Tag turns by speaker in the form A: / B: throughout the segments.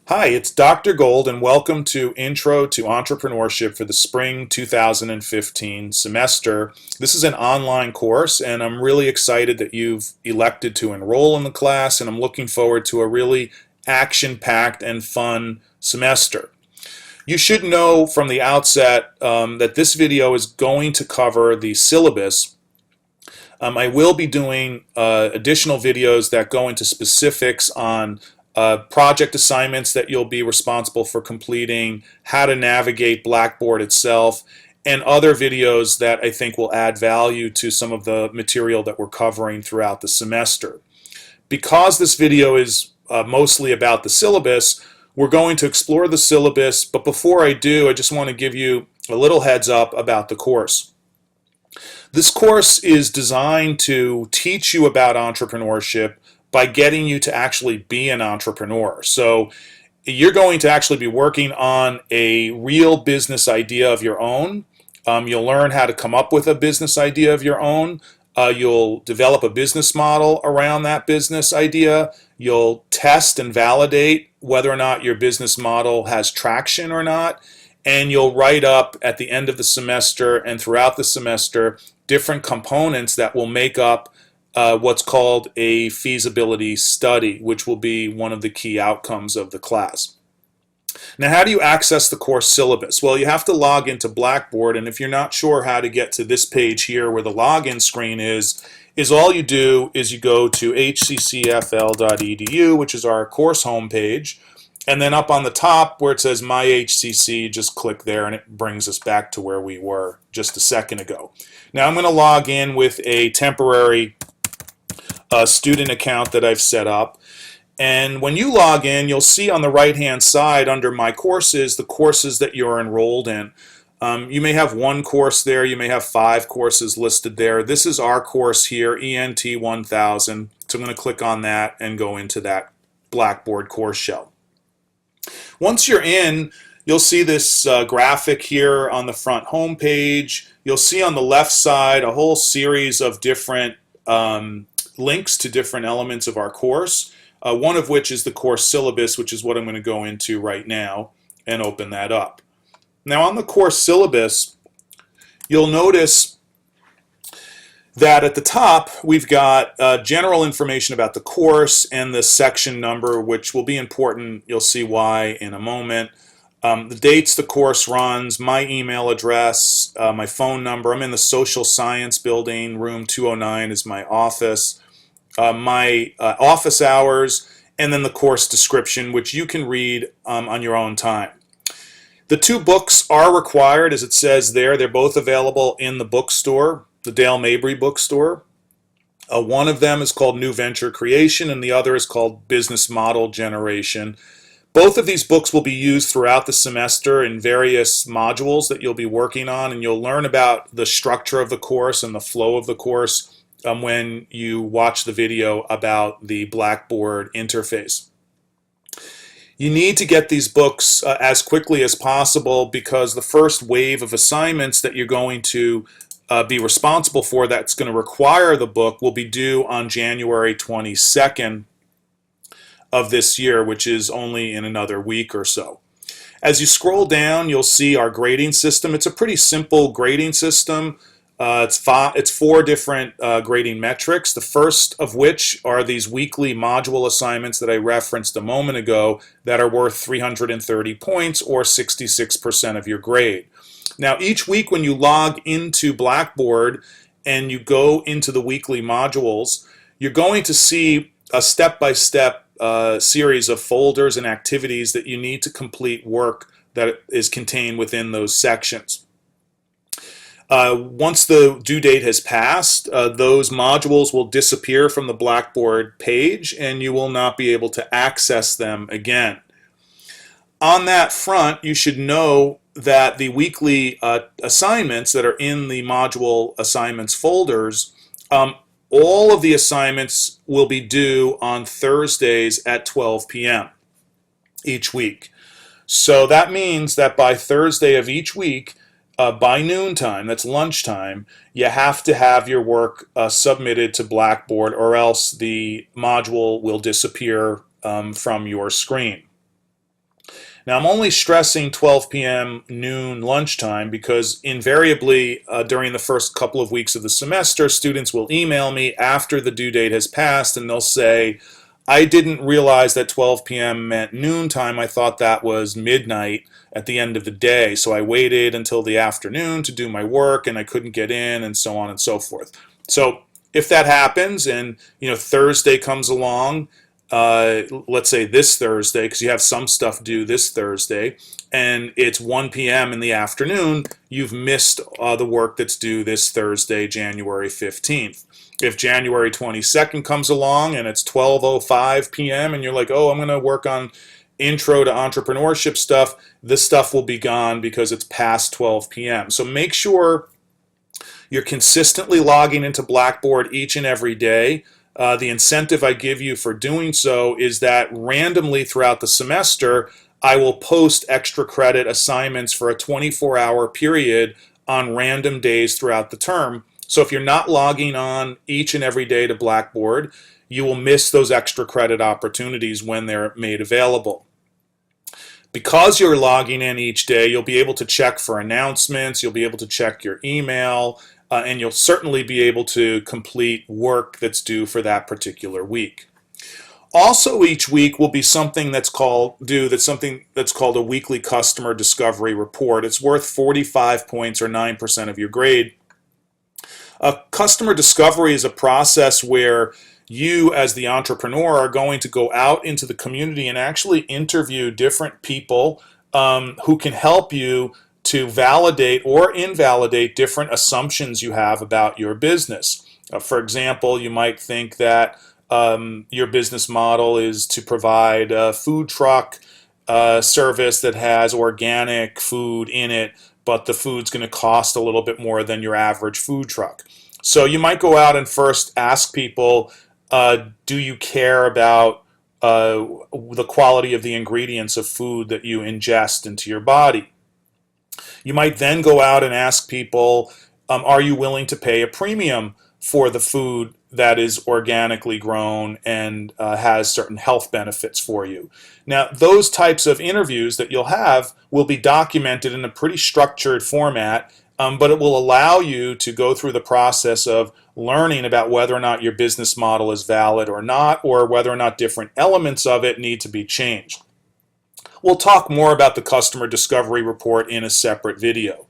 A: Hi, it's Dr. Gold, and welcome to Intro to Entrepreneurship for the Spring 2015 semester. This is an online course, and I'm really excited that you've elected to enroll in the class, and I'm looking forward to a really action-packed and fun semester. You should know from the outset that this video is going to cover the syllabus. I will be doing additional videos that go into specifics on project assignments that you'll be responsible for completing, how to navigate Blackboard itself, and other videos that I think will add value to some of the material that we're covering throughout the semester. Because this video is mostly about the syllabus, we're going to explore the syllabus, but before I do, I just want to give you a little heads up about the course. This course is designed to teach you about entrepreneurship by getting you to actually be an entrepreneur. So you're going to actually be working on a real business idea of your own. You'll learn how to come up with a business idea of your own. You'll develop a business model around that business idea. You'll test and validate whether or not your business model has traction or not. And you'll write up at the end of the semester and throughout the semester different components that will make up what's called a feasibility study, which will be one of the key outcomes of the class. Now, how do you access the course syllabus? Well, you have to log into Blackboard, and if you're not sure how to get to this page here where the login screen is all you do is you go to hccfl.edu, which is our course homepage, and then up on the top where it says My HCC, just click there and it brings us back to where we were just a second ago. Now I'm going to log in with a temporary student account that I've set up. And when you log in, you'll see on the right-hand side under My Courses, the courses that you're enrolled in. You may have one course there, you may have 5 courses listed there. This is our course here, ENT 1000. So I'm going to click on that and go into that Blackboard course shell. Once you're in, you'll see this graphic here on the front home page. You'll see on the left side a whole series of different links to different elements of our course, one of which is the course syllabus, which is what I'm going to go into right now, and open that up. Now on the course syllabus, you'll notice that at the top we've got general information about the course and the section number, which will be important. You'll see why in a moment. The dates the course runs, my email address, my phone number. I'm in the Social Science Building, room 209 is my office. My office hours, and then the course description, which you can read on your own time. The 2 books are required, as it says there. They're both available in the bookstore, the Dale Mabry bookstore. One of them is called New Venture Creation, and the other is called Business Model Generation. Both of these books will be used throughout the semester in various modules that you'll be working on, and you'll learn about the structure of the course and the flow of the course when you watch the video about the Blackboard interface. You need to get these books as quickly as possible because the first wave of assignments that you're going to be responsible for that's going to require the book will be due on January 22nd of this year, which is only in another week or so. As you scroll down, you'll see our grading system. It's a pretty simple grading system. It's 4 different grading metrics, the first of which are these weekly module assignments that I referenced a moment ago that are worth 330 points or 66% of your grade. Now each week when you log into Blackboard and you go into the weekly modules, you're going to see a step-by-step series of folders and activities that you need to complete work that is contained within those sections. Once the due date has passed, those modules will disappear from the Blackboard page and you will not be able to access them again. On that front, you should know that the weekly assignments that are in the module assignments folders, all of the assignments will be due on Thursdays at 12 p.m. each week. So that means that by Thursday of each week, by noontime, that's lunchtime, you have to have your work submitted to Blackboard or else the module will disappear from your screen. Now, I'm only stressing 12 p.m., noon, lunchtime because invariably during the first couple of weeks of the semester, students will email me after the due date has passed and they'll say, I didn't realize that 12 p.m. meant noontime. I thought that was midnight at the end of the day. So I waited until the afternoon to do my work and I couldn't get in and so on and so forth. So if that happens and Thursday comes along, let's say this Thursday, because you have some stuff due this Thursday, and it's 1 p.m. in the afternoon, you've missed the work that's due this Thursday, January 15th. If January 22nd comes along and it's 12:05 p.m. and you're like, oh, I'm going to work on intro to entrepreneurship stuff, this stuff will be gone because it's past 12 p.m. So make sure you're consistently logging into Blackboard each and every day. The incentive I give you for doing so is that randomly throughout the semester, I will post extra credit assignments for a 24-hour period on random days throughout the term. So if you're not logging on each and every day to Blackboard, you will miss those extra credit opportunities when they're made available. Because you're logging in each day, you'll be able to check for announcements, you'll be able to check your email, and you'll certainly be able to complete work that's due for that particular week. Also, each week will be something that's called a weekly customer discovery report. It's worth 45 points or 9% of your grade. Customer discovery is a process where you as the entrepreneur are going to go out into the community and actually interview different people who can help you to validate or invalidate different assumptions you have about your business. For example, you might think that your business model is to provide a food truck service that has organic food in it, but the food's going to cost a little bit more than your average food truck. So you might go out and first ask people, do you care about the quality of the ingredients of food that you ingest into your body? You might then go out and ask people, are you willing to pay a premium for the food that is organically grown and has certain health benefits for you? Now, those types of interviews that you'll have will be documented in a pretty structured format, but it will allow you to go through the process of learning about whether or not your business model is valid or not, or whether or not different elements of it need to be changed. We'll talk more about the customer discovery report in a separate video.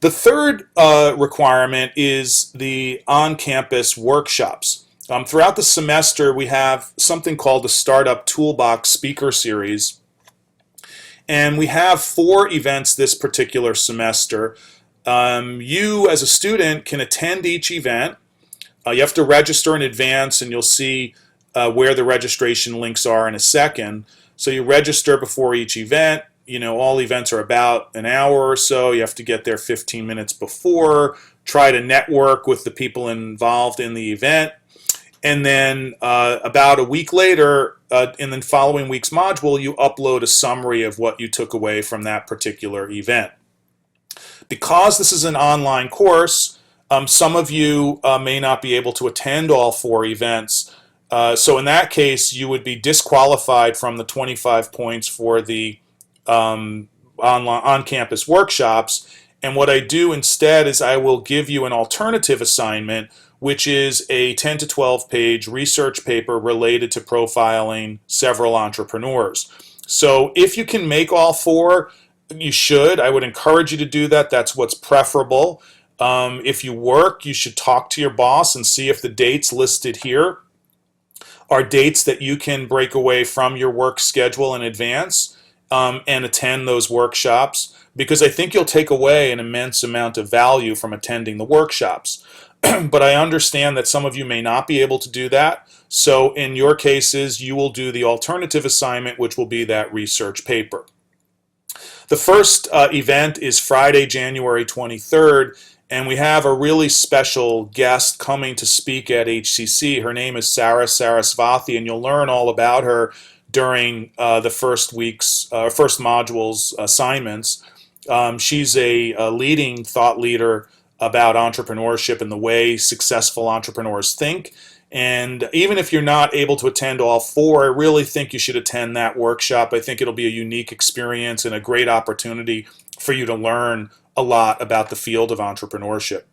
A: The third requirement is the on-campus workshops. Throughout the semester, we have something called the Startup Toolbox Speaker Series, and we have 4 events this particular semester. You, as a student, can attend each event. You have to register in advance, and you'll see where the registration links are in a second. So you register before each event. All events are about an hour or so. You have to get there 15 minutes before, try to network with the people involved in the event. And then about a week later, in the following week's module, you upload a summary of what you took away from that particular event. Because this is an online course, some of you may not be able to attend all 4 events. So in that case, you would be disqualified from the 25 points for the on-campus workshops. And what I do instead is I will give you an alternative assignment, which is a 10 to 12 page research paper related to profiling several entrepreneurs. So if you can make all 4, you should. I would encourage you to do that. That's what's preferable. If you work, you should talk to your boss and see if the dates listed here are dates that you can break away from your work schedule in advance and attend those workshops, because I think you'll take away an immense amount of value from attending the workshops. But I understand that some of you may not be able to do that. So in your cases, you will do the alternative assignment, which will be that research paper. The first event is Friday, January 23rd, and we have a really special guest coming to speak at HCC. Her name is Sarah Sarasvathy, and you'll learn all about her during the first module's assignments. She's a leading thought leader about entrepreneurship and the way successful entrepreneurs think. And even if you're not able to attend all 4, I really think you should attend that workshop. I think it'll be a unique experience and a great opportunity for you to learn a lot about the field of entrepreneurship.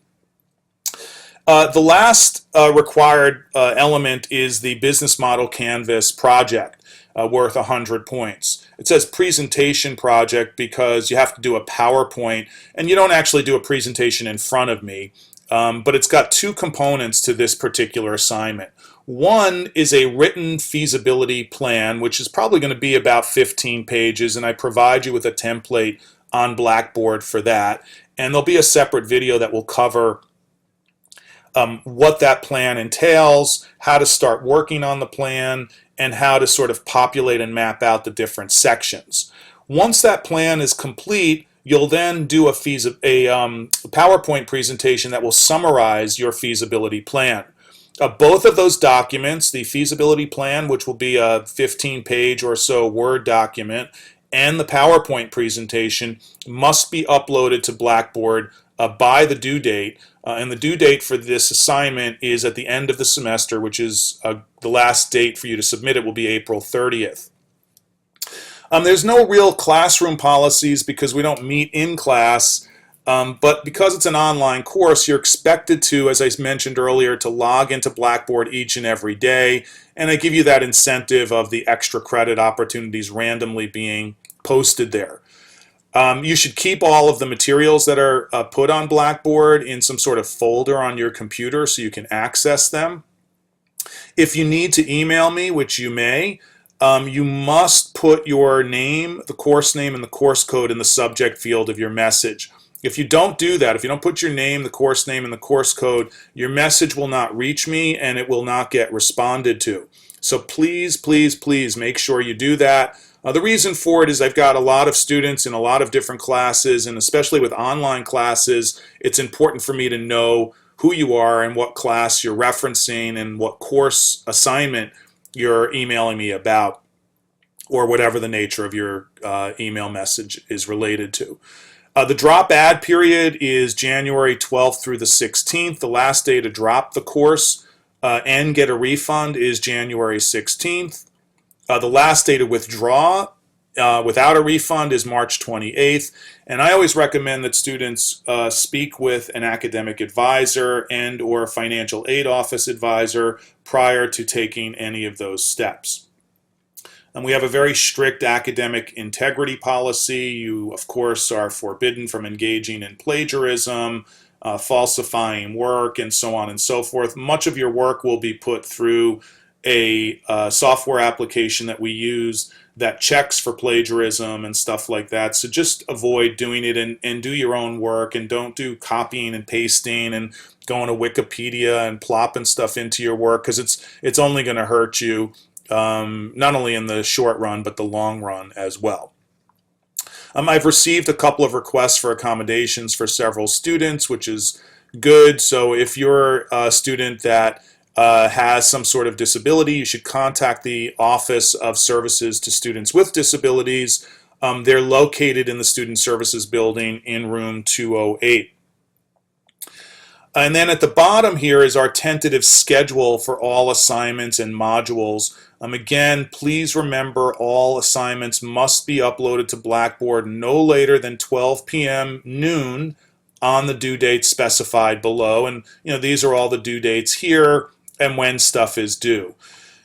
A: The last required element is the business model canvas project, worth 100 points. It says presentation project because you have to do a PowerPoint, and you don't actually do a presentation in front of me, but it's got 2 components to this particular assignment. One is a written feasibility plan, which is probably going to be about 15 pages, and I provide you with a template on Blackboard for that. And there'll be a separate video that will cover what that plan entails, how to start working on the plan, and how to sort of populate and map out the different sections. Once that plan is complete, you'll then do a PowerPoint presentation that will summarize your feasibility plan. Both of those documents, the feasibility plan, which will be a 15-page or so Word document, and the PowerPoint presentation must be uploaded to Blackboard by the due date. And the due date for this assignment is at the end of the semester, which is the last date for you to submit it will be April 30th. There's no real classroom policies because we don't meet in class, but because it's an online course, you're expected to, as I mentioned earlier, to log into Blackboard each and every day, and I give you that incentive of the extra credit opportunities randomly being posted there. You should keep all of the materials that are put on Blackboard in some sort of folder on your computer so you can access them. If you need to email me, which you may, you must put your name, the course name, and the course code in the subject field of your message. If you don't do that, if you don't put your name, the course name, and the course code, your message will not reach me and it will not get responded to. So please, please, please make sure you do that. The reason for it is I've got a lot of students in a lot of different classes, and especially with online classes, it's important for me to know who you are and what class you're referencing and what course assignment you're emailing me about, or whatever the nature of your email message is related to. The drop add period is January 12th through the 16th. The last day to drop the course and get a refund is January 16th. The last day to withdraw without a refund is March 28th. And I always recommend that students speak with an academic advisor and or financial aid office advisor prior to taking any of those steps. And we have a very strict academic integrity policy. You, of course, are forbidden from engaging in plagiarism, falsifying work, and so on and so forth. Much of your work will be put through a software application that we use that checks for plagiarism and stuff like that. So just avoid doing it and do your own work, and don't do copying and pasting and going to Wikipedia and plopping stuff into your work, because it's only going to hurt you, not only in the short run but the long run as well. I've received a couple of requests for accommodations for several students, which is good. So if you're a student that has some sort of disability, you should contact the Office of Services to Students with Disabilities. They're located in the Student Services Building in room 208. And then at the bottom here is our tentative schedule for all assignments and modules. Again, please remember all assignments must be uploaded to Blackboard no later than 12 p.m. noon on the due date specified below. And these are all the due dates here and when stuff is due.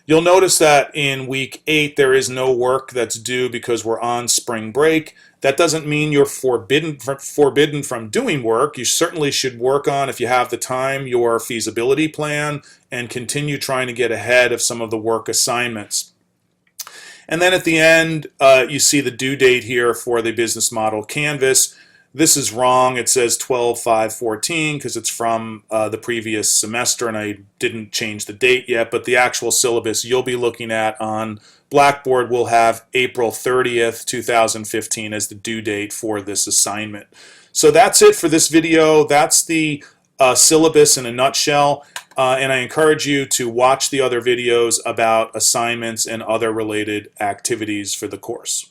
A: You'll notice that in week 8 there is no work that's due because we're on spring break. That doesn't mean you're forbidden from doing work. You certainly should work on, if you have the time, your feasibility plan and continue trying to get ahead of some of the work assignments. And then at the end, you see the due date here for the business model canvas. This is wrong. It says 12/5/14 because it's from the previous semester, and I didn't change the date yet, but the actual syllabus you'll be looking at on Blackboard will have April 30th, 2015 as the due date for this assignment. So that's it for this video. That's the syllabus in a nutshell, and I encourage you to watch the other videos about assignments and other related activities for the course.